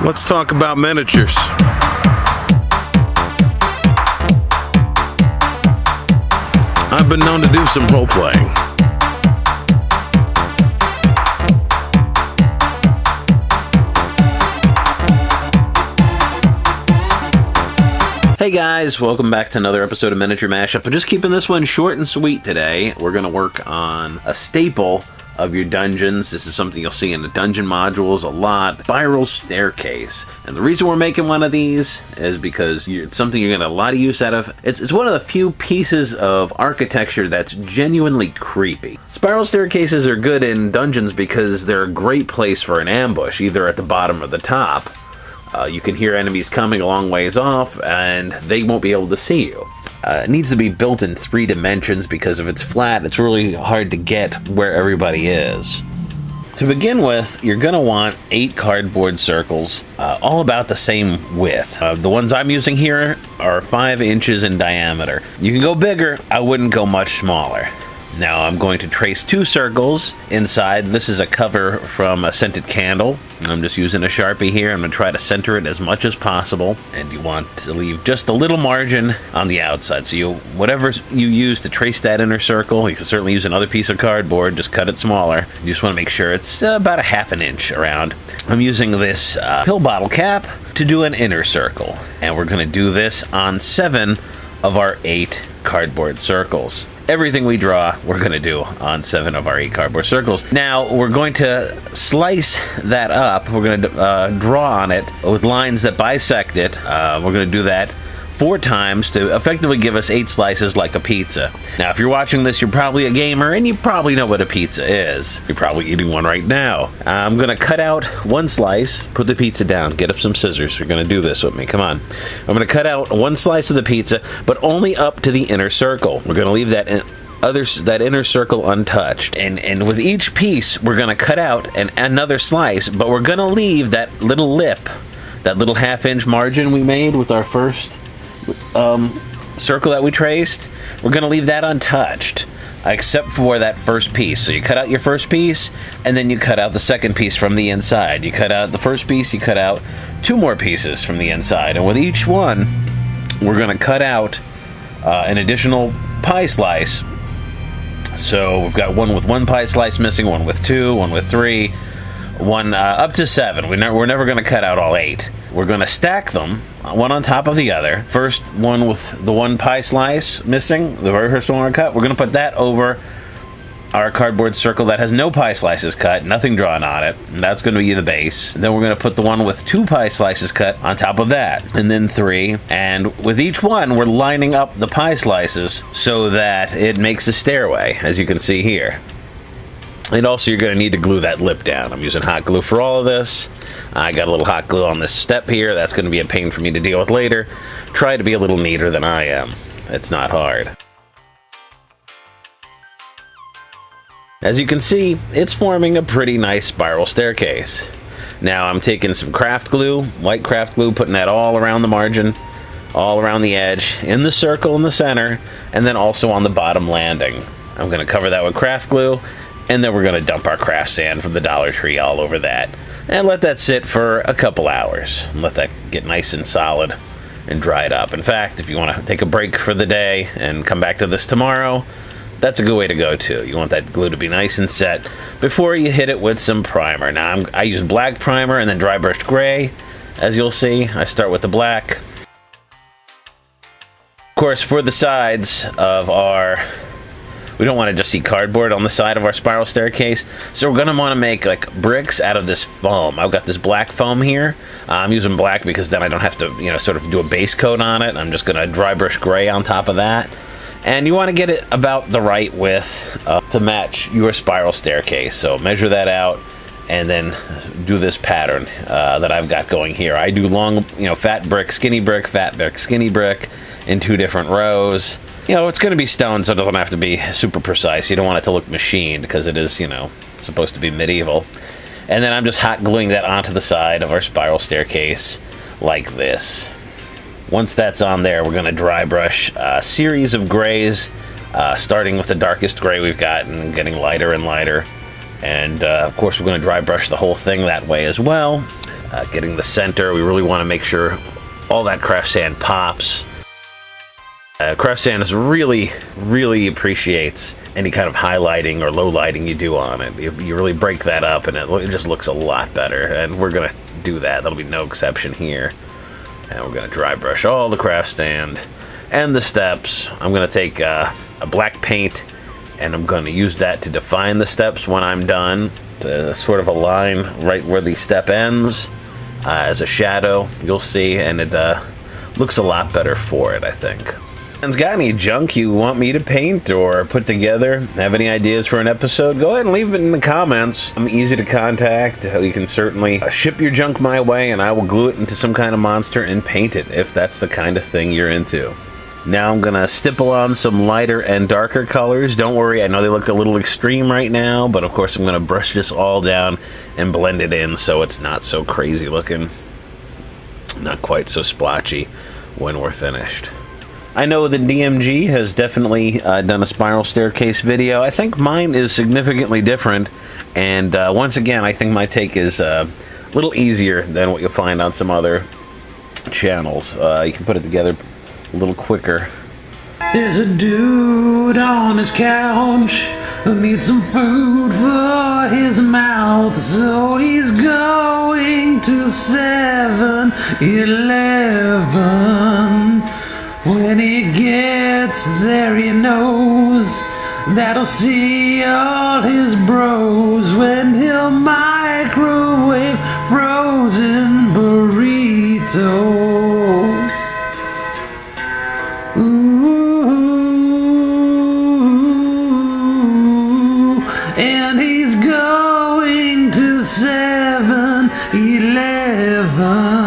Let's talk about miniatures. I've been known to do some role-playing. Hey guys, welcome back to another episode of Miniature Mashup. We're just keeping this one short and sweet today. We're going to work on a staple of your dungeons. This is something you'll see in the dungeon modules a lot. Spiral staircase. And the reason we're making one of these is because it's something you're going to get a lot of use out of. It's one of the few pieces of architecture that's genuinely creepy. Spiral staircases are good in dungeons because they're a great place for an ambush, either at the bottom or the top. You can hear enemies coming a long ways off, and they won't be able to see you. It needs to be built in 3 dimensions because if it's flat, it's really hard to get where everybody is. To begin with, you're going to want 8 cardboard circles, all about the same width. The ones I'm using here are 5 inches in diameter. You can go bigger, I wouldn't go much smaller. Now I'm going to trace 2 circles inside. This is a cover from a scented candle. I'm just using a Sharpie here. I'm going to try to center it as much as possible. And you want to leave just a little margin on the outside. So whatever you use to trace that inner circle, you can certainly use another piece of cardboard, just cut it smaller. You just want to make sure it's about a ½ an inch around. I'm using this pill bottle cap to do an inner circle. And we're going to do this on 7 of our 8 cardboard circles. Everything we draw, we're going to do on 7 of our 8 cardboard circles. Now, we're going to slice that up. We're going to draw on it with lines that bisect it. We're going to do that 4 times to effectively give us 8 slices like a pizza. Now, if you're watching this, you're probably a gamer, and you probably know what a pizza is. You're probably eating one right now. I'm going to cut out 1 slice, put the pizza down, get up some scissors. You're going to do this with me. Come on. I'm going to cut out 1 slice of the pizza, but only up to the inner circle. We're going to leave that inner circle untouched. And with each piece, we're going to cut out another slice, but we're going to leave that little lip, that little ½ inch margin we made with our first circle that we traced. We're going to leave that untouched, except for that first piece. So you cut out your first piece, and then you cut out the second piece from the inside. You cut out the first piece, you cut out 2 more pieces from the inside. And with each one, we're going to cut out an additional pie slice. So we've got one with 1 pie slice missing, one with 2, one with 3, one up to 7. We're never going to cut out all 8. We're going to stack them, one on top of the other. First one with the 1 pie slice missing, the very first one we cut, we're going to put that over our cardboard circle that has no pie slices cut, nothing drawn on it, and that's going to be the base. Then we're going to put the one with 2 pie slices cut on top of that, and then 3. And with each one, we're lining up the pie slices so that it makes a stairway, as you can see here. And also, you're going to need to glue that lip down. I'm using hot glue for all of this. I got a little hot glue on this step here. That's going to be a pain for me to deal with later. Try to be a little neater than I am. It's not hard. As you can see, it's forming a pretty nice spiral staircase. Now, I'm taking some craft glue, white craft glue, putting that all around the margin, all around the edge, in the circle in the center, and then also on the bottom landing. I'm going to cover that with craft glue, and then we're going to dump our craft sand from the Dollar Tree all over that. And let that sit for a couple hours. And let that get nice and solid and dried up. In fact, if you want to take a break for the day and come back to this tomorrow, that's a good way to go too. You want that glue to be nice and set before you hit it with some primer. Now, I use black primer and then dry brushed gray. As you'll see, I start with the black. Of course, for the sides of we don't want to just see cardboard on the side of our spiral staircase, so we're going to want to make like bricks out of this foam. I've got this black foam here. I'm using black because then I don't have to, sort of do a base coat on it. I'm just going to dry brush gray on top of that. And you want to get it about the right width to match your spiral staircase. So measure that out and then do this pattern that I've got going here. I do long, fat brick, skinny brick, fat brick, skinny brick in 2 different rows. It's going to be stone, so it doesn't have to be super precise. You don't want it to look machined because it is, supposed to be medieval. And then I'm just hot gluing that onto the side of our spiral staircase like this. Once that's on there, we're going to dry brush a series of grays, starting with the darkest gray we've got and getting lighter and lighter. And, of course, we're going to dry brush the whole thing that way as well. getting the center. We really want to make sure all that craft sand pops. Craft sand is really appreciates any kind of highlighting or low lighting you do on it. You really break that up, and it just looks a lot better. And we're gonna do that. That'll be no exception here. And we're gonna dry brush all the craft sand and the steps. I'm gonna take a black paint, and I'm gonna use that to define the steps when I'm done. Sort of a line right where the step ends as a shadow, you'll see, and it looks a lot better for it, I think. Got any junk you want me to paint or put together? Have any ideas for an episode? Go ahead and leave it in the comments. I'm easy to contact. You can certainly ship your junk my way, and I will glue it into some kind of monster and paint it if that's the kind of thing you're into. Now I'm gonna stipple on some lighter and darker colors. Don't worry, I know they look a little extreme right now, but of course I'm gonna brush this all down and blend it in so it's not so crazy looking, not quite so splotchy when we're finished. I know that DMG has definitely done a spiral staircase video. I think mine is significantly different, and once again, I think my take is a little easier than what you'll find on some other channels. You can put it together a little quicker. There's a dude on his couch who needs some food for his mouth, so he's going to 7-Eleven. When he gets there, he knows that he'll see all his bros when he'll microwave frozen burritos. Ooh, and he's going to 7-Eleven.